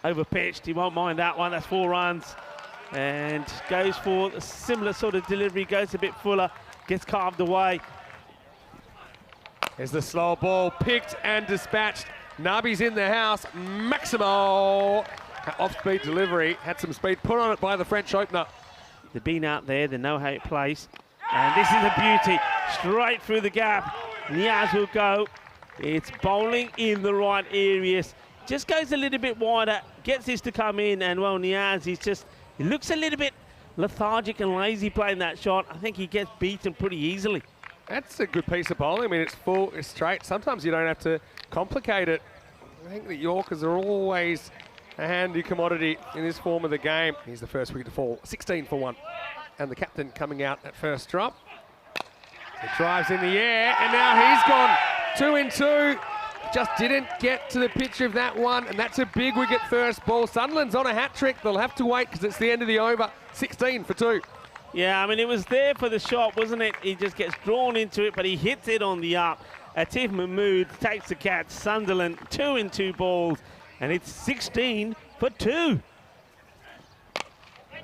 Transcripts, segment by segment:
overpitched. He won't mind that one. That's 4 runs. And goes for a similar sort of delivery. Goes a bit fuller. Gets carved away. There's the slow ball picked and dispatched. Nabi's in the house. Maximo. Off-speed delivery. Had some speed put on it by the French opener. They've been out there. They know how it plays. And this is a beauty. Straight through the gap. Niaz will go. It's bowling in the right areas. Just goes a little bit wider. Gets this to come in. And, well, Niaz, he looks a little bit lethargic and lazy playing that shot. I think he gets beaten pretty easily. That's a good piece of bowling. I mean, it's full, it's straight. Sometimes you don't have to complicate it. I think the Yorkers are always a handy commodity in this form of the game. He's the first wicket to fall, 16 for 1. And the captain coming out at first drop. He drives in the air, and now he's gone 2 in 2. Just didn't get to the pitch of that one, and that's a big wicket first ball. Sunderland's on a hat-trick. They'll have to wait because it's the end of the over. 16 for 2. Yeah, I mean, it was there for the shot, wasn't it? He just gets drawn into it, but he hits it on the up. Atif Mahmood takes the catch. Sunderland, 2 in 2 balls, and it's 16 for 2.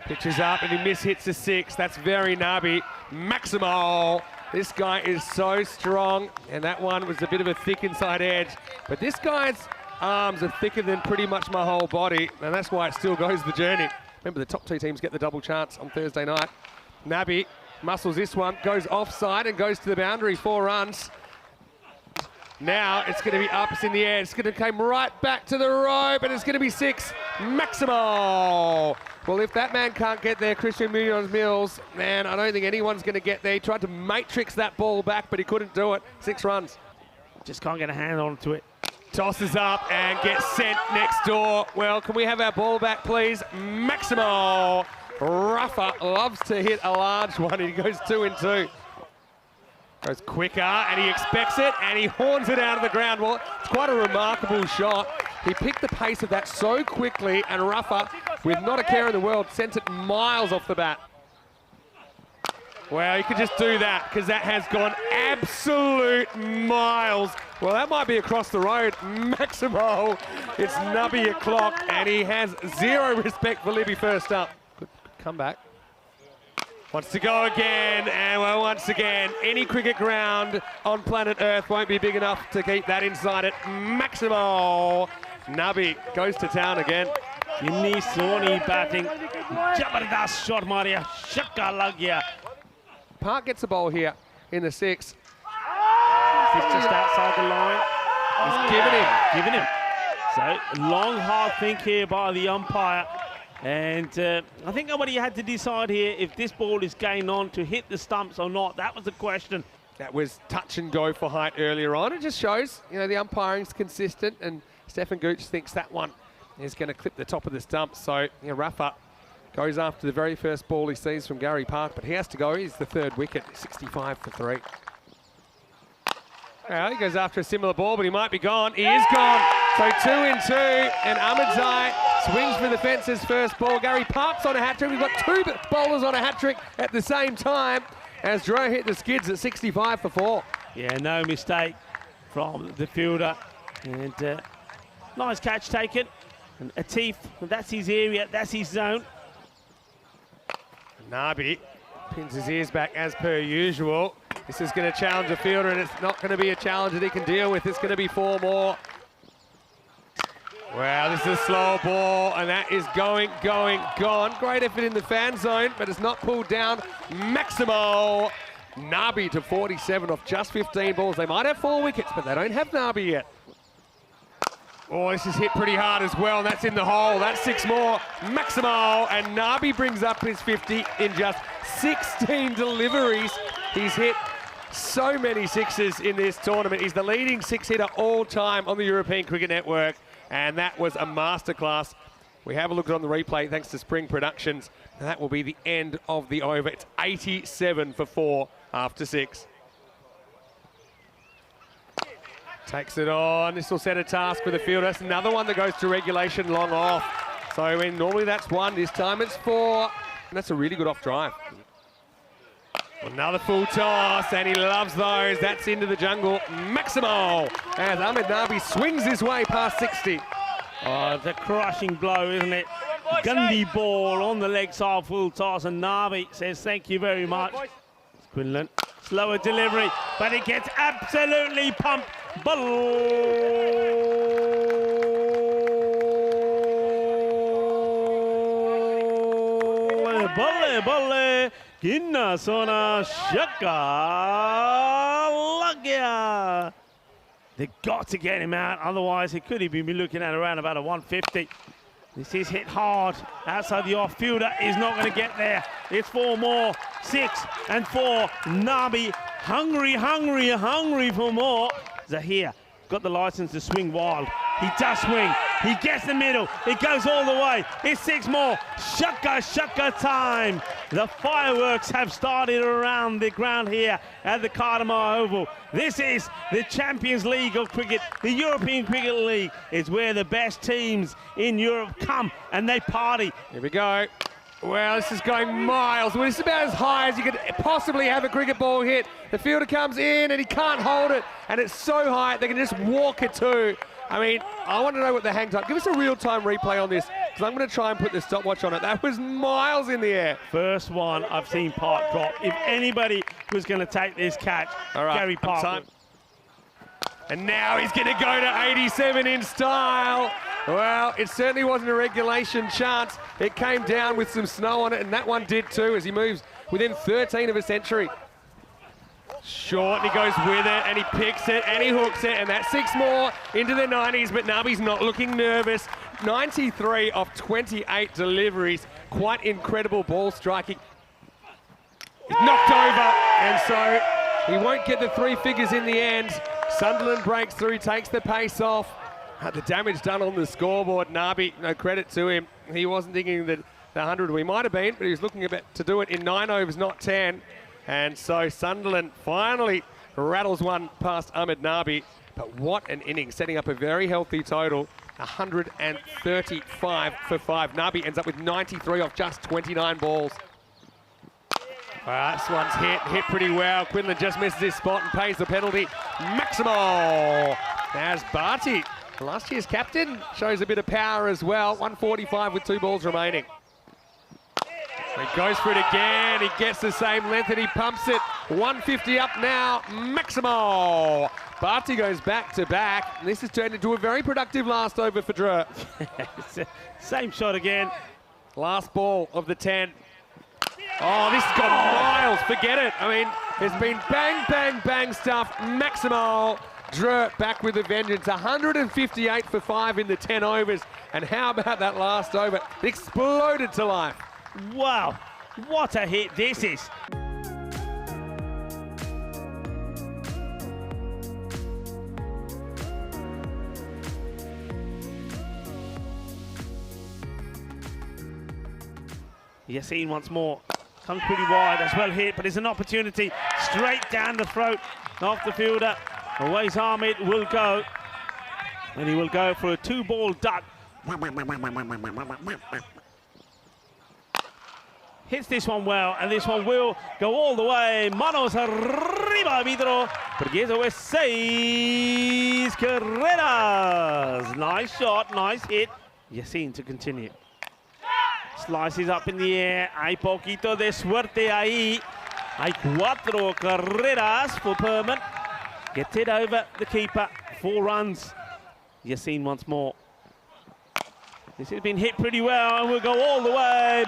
Pitches up, and he mishits the 6. That's very Nabi. Maximo. This guy is so strong, and that one was a bit of a thick inside edge. But this guy's arms are thicker than pretty much my whole body, and that's why it still goes the journey. Remember, the top 2 teams get the double chance on Thursday night. Nabi muscles this one, goes offside and goes to the boundary, 4 runs. Now it's going to be ups in the air. It's going to come right back to the rope, and it's going to be 6. Maximo. Well, if that man can't get there, Christian Munoz-Mills, man, I don't think anyone's going to get there. He tried to matrix that ball back, but he couldn't do it. 6 runs. Just can't get a hand onto it. Tosses up and gets sent next door. Well, can we have our ball back, please? Maximo. Rafa loves to hit a large one. He goes 2 in 2. Goes quicker, and he expects it, and he horns it out of the ground. Well, it's quite a remarkable shot. He picked the pace of that so quickly, and Rafa, with not a care in the world, sent it miles off the bat. Well, you could just do that, because that has gone absolute miles. Well, that might be across the road. Maximo, it's Nubby o'clock, and he has 0 respect for Libby first up. Good comeback. Wants to go again, and well, once again, any cricket ground on planet Earth won't be big enough to keep that inside it. Maximo. Nubby goes to town again. Inni Soni batting. Jabardast shot Maria. Shakka lag gaya. Park gets a bowl here in the 6. He's just outside the line. He's given him. So, long, hard think here by the umpire. And I think nobody had to decide here if this ball is going on to hit the stumps or not. That was the question. That was touch and go for height earlier on. It just shows, you know, the umpiring's consistent, and Stefan Gooch thinks that one is going to clip the top of the stump. So, you know, Rafa goes after the very first ball he sees from Gary Park, but he has to go. He's the 3rd wicket, 65 for 3. Well, he goes after a similar ball, but he might be gone. He is gone. So 2 in 2, and Ahmedzai swings for the fences first ball. Gary Park's on a hat-trick. We've got 2 bowlers on a hat-trick at the same time as Dro hit the skids at 65 for 4. Yeah, no mistake from the fielder. And nice catch taken. And Atif, that's his area, that's his zone. Nabi pins his ears back as per usual. This is going to challenge the fielder, and it's not going to be a challenge that he can deal with. It's going to be 4 more. Wow, this is a slow ball, and that is going, gone. Great effort in the fan zone, but it's not pulled down. Maximo. Nabi to 47 off just 15 balls. They might have 4 wickets, but they don't have Nabi yet. Oh, this is hit pretty hard as well, and that's in the hole. That's 6 more. Maximo, and Nabi brings up his 50 in just 16 deliveries. He's hit so many 6s in this tournament. He's the leading 6-hitter all time on the European Cricket Network, and that was a masterclass. We have a look on the replay thanks to Spring Productions, and that will be the end of the over. It's 87 for 4 after 6. Takes it on. This will set a task for the fielder. That's another one that goes to regulation long off. So when normally that's 1, this time it's 4. And that's a really good off drive. Another full toss, and he loves those. That's into the jungle. Maximo, as Ahmed Nabi swings his way past 60. Oh, it's a crushing blow, isn't it? Gundy ball on the leg side, full toss, and Nabi says thank you very much. Quinlan, slower delivery, but it gets absolutely pumped. Balle, Ginna Sona Shaka Lagya. They've got to get him out, otherwise he could even be looking at around about a 150. This is hit hard outside the off fielder, is not going to get there. It's 4 more, 6 and 4. Nabi hungry for more. Zahir got the license to swing wild. He does swing. He gets the middle. It goes all the way. It's 6 more. Shaka time. The fireworks have started around the ground here at the Cardamar Oval. This is the Champions League of cricket. The European Cricket League is where the best teams in Europe come and they party. Here we go. Well, this is going miles. Well, it's about as high as you could possibly have a cricket ball hit. The fielder comes in and he can't hold it, and it's so high they can just walk it too. I mean, I want to know what the hang time. Give us a real-time replay on this, because I'm going to try and put the stopwatch on it. That was miles in the air. First one I've seen Park drop. If anybody was going to take this catch, Gary Park. And now he's going to go to 87 in style. Well, it certainly wasn't a regulation chance. It came down with some snow on it, and that one did too as he moves within 13 of a century. Short, and he goes with it, and he picks it, and he hooks it, and that's 6 more into the 90s, but Nabi's not looking nervous. 93 of 28 deliveries. Quite incredible ball striking. He's knocked over, and so he won't get the 3 figures in the end. Sunderland breaks through, takes the pace off. The damage done on the scoreboard. Nabi, no credit to him. He wasn't thinking that the 100 we might have been, but he was looking to do it in 9 overs, not 10. And so Sunderland finally rattles one past Ahmed Nabi. But what an inning, setting up a very healthy total. 135 for 5. Nabi ends up with 93 off just 29 balls. This one's hit pretty well. Quinlan just misses his spot and pays the penalty. Maximal as Barty, last year's captain, shows a bit of power as well. 145 with 2 balls remaining. He goes for it again. He gets the same length and he pumps it. 150 up now. Maximal. Barty goes back to back. This has turned into a very productive last over for Drew. Same shot again. Last ball of the 10. Oh, this has gone miles. Forget it. I mean, it's been bang stuff. Maximal. Drew back with a vengeance. 158 for 5 in the 10 overs. And how about that last over? It exploded to life. Wow, what a hit this is. Yassine once more. Comes pretty wide, as well hit, but it's an opportunity straight down the throat of the fielder. Awais Ahmed will go, and he will go for a 2-ball duck. Hits this one well, and this one will go all the way. Manos arriba, Vidro, porque eso es 6 carreras. Nice shot, nice hit. Yassine to continue. Slices up in the air. Hay poquito de suerte ahí. Hay 4 carreras for Perman. Gets it over the keeper. 4 runs. Yassine once more. This has been hit pretty well and will go all the way.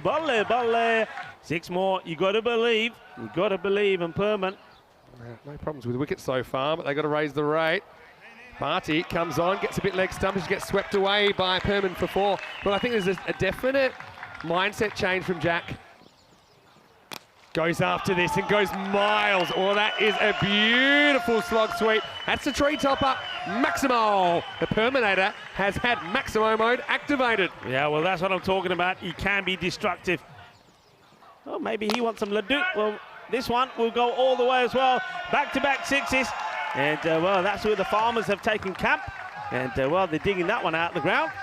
Balle. 6 more. You got to believe. You got to believe in Perman. No problems with wickets so far, but they got to raise the rate. Barty comes on, gets a bit leg stumpage, gets swept away by Perman for 4. But I think there's a definite mindset change from Jack. Goes after this and goes miles. Oh, that is a beautiful slog sweep. That's the tree topper. Maximo. The Perminator has had Maximo mode activated. Yeah, well, that's what I'm talking about. He can be destructive. Oh, maybe he wants some laddu. Well, this one will go all the way as well. Back-to-back 6s. And, well, that's where the Farmers have taken camp. And, well, they're digging that one out of the ground.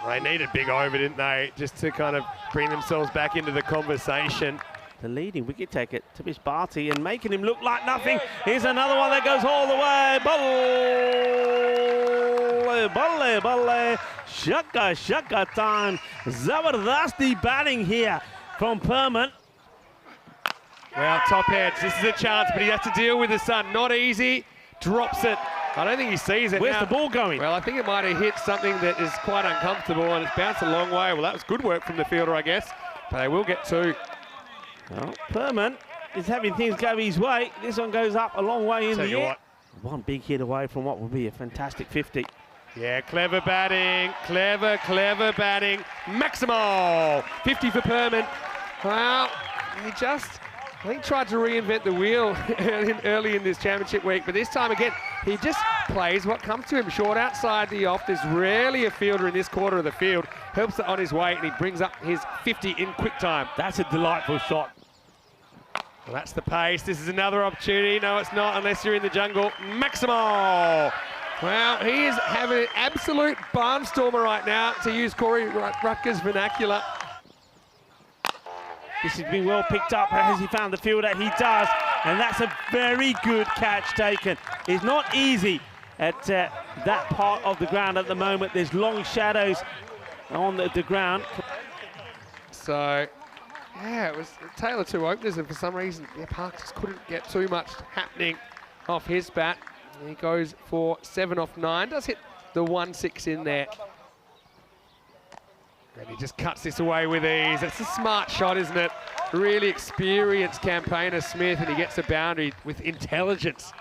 They needed big over, didn't they? Just to kind of bring themselves back into the conversation. the leading wicket taker, Tabish Bharti, and making him look like nothing. Here's another one that goes all the way. Balle, balle, shaka time. Zabardasti batting here from Perman. Well, top heads, this is a chance, but he has to deal with the sun. Not easy, drops it. I don't think he sees it. Where's now. The ball going? Well, I think it might have hit something that is quite uncomfortable, and it's bounced a long way. Well, that was good work from the fielder, I guess, but they will get two. Well, Perman is having things go his way. This one goes up a long way in the air. One big hit away from what will be a fantastic 50. Yeah, clever batting, clever batting. Maximo, 50 for Perman. Well, he just, I think, tried to reinvent the wheel early in this championship week, but this time again, he just plays what comes to him. Short outside the off. There's rarely a fielder in this quarter of the field. Helps it on his way, and he brings up his 50 in quick time. That's a delightful shot. Well, that's the pace. This is another opportunity. No, it's not unless you're in the jungle. Maximo. Well, he is having an absolute barnstormer right now, to use Corey Rutger's vernacular. This has been well picked up. Has he found the fielder? He does. And that's a very good catch taken. It's not easy at that part of the ground at the moment. There's long shadows on the ground. So, yeah, it was a tale of two openers, and for some reason, Park just couldn't get too much happening off his bat. He goes for 7 off 9. Does hit the 1-6 in there. And he just cuts this away with ease. It's a smart shot, isn't it? Really experienced campaigner Smith, and he gets a boundary with intelligence.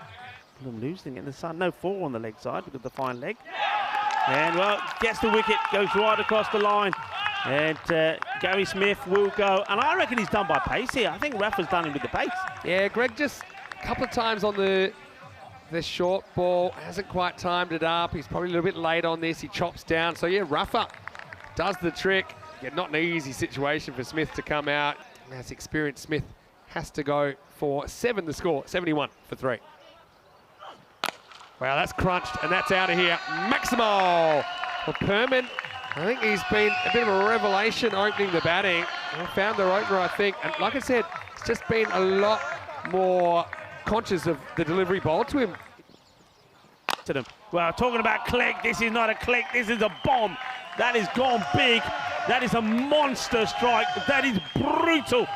I'm losing in the sun. No 4 on the leg side because of the fine leg. And, well, gets the wicket, goes right across the line. And Gary Smith will go. And I reckon he's done by pace here. I think Rafa's done him with the pace. Yeah, Greg just a couple of times on the short ball, hasn't quite timed it up. He's probably a little bit late on this. He chops down. So, yeah, Rafa does the trick. Yeah, not an easy situation for Smith to come out. As experienced Smith has to go for 7 the score, 71 for 3. Wow, that's crunched, and that's out of here. Maximo! Well, Perman, I think he's been a bit of a revelation opening the batting. Found the opener, I think. And like I said, it's just been a lot more conscious of the delivery ball to him. To them. Well, talking about click, this is not a click, this is a bomb. That has gone big. That is a monster strike. That is brutal.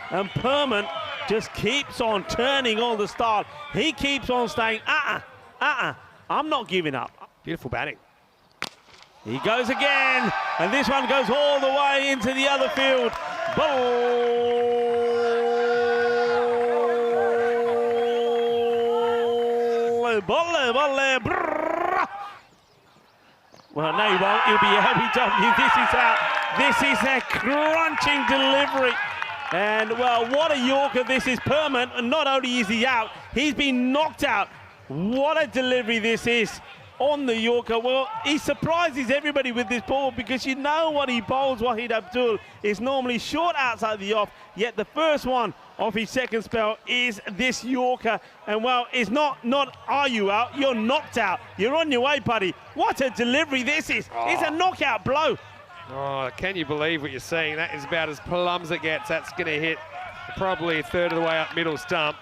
And Perman just keeps on turning on the start. He keeps on saying, I'm not giving up. Beautiful batting. He goes again, and this one goes all the way into the other field. Well, no, he won't. He'll be LBW. This is out. This is a crunching delivery. And, well, what a Yorker this is. Perman, and not only is he out, he's been knocked out. What a delivery this is on the Yorker. Well, he surprises everybody with this ball because you know what he bowls, Wahid Abdul, is normally short outside the off, yet the first one of his second spell is this Yorker. And, well, it's not are you out, you're knocked out. You're on your way, buddy. What a delivery this is. It's a knockout blow. Oh, can you believe what you're seeing? That is about as plumb as it gets. That's going to hit probably a third of the way up middle stump.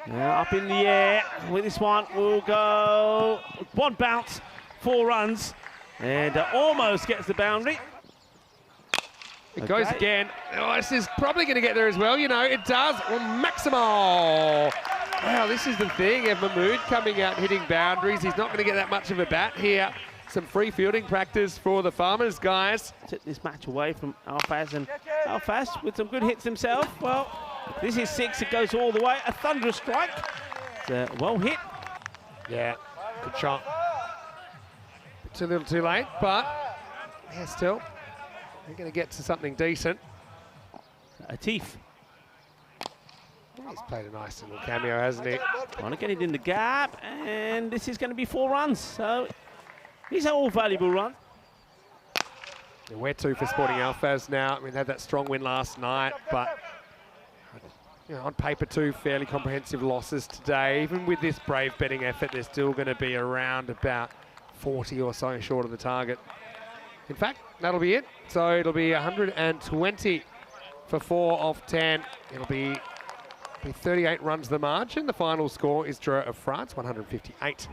Now up in the air with this one, we'll go 1 bounce, 4 runs, and almost gets the boundary. It goes again. Oh, this is probably going to get there as well. You know, it does. Well, Maximo. Wow, this is the thing. Ev Mahmood coming out hitting boundaries. He's not going to get that much of a bat here. Some free fielding practice for the Farmers, guys. Took this match away from Alfaz, and Alfaz with some good hits himself. Well, this is 6. It goes all the way. A thunderous strike. It's well hit. Yeah, good shot. It's a little too late, but yeah, still. They're going to get to something decent. Atif. He's played a nice little cameo, hasn't he? Trying to get it in the gap, and this is going to be 4 runs. So these are all valuable runs. Yeah, where to for Sporting Alfaz now? I mean, they had that strong win last night, but you know, on paper 2 fairly comprehensive losses today. Even with this brave betting effort, they're still going to be around about 40 or so short of the target. In fact, that'll be it. So it'll be 120 for 4 of 10. It'll be 38 runs the margin. The final score is draw of France, 158.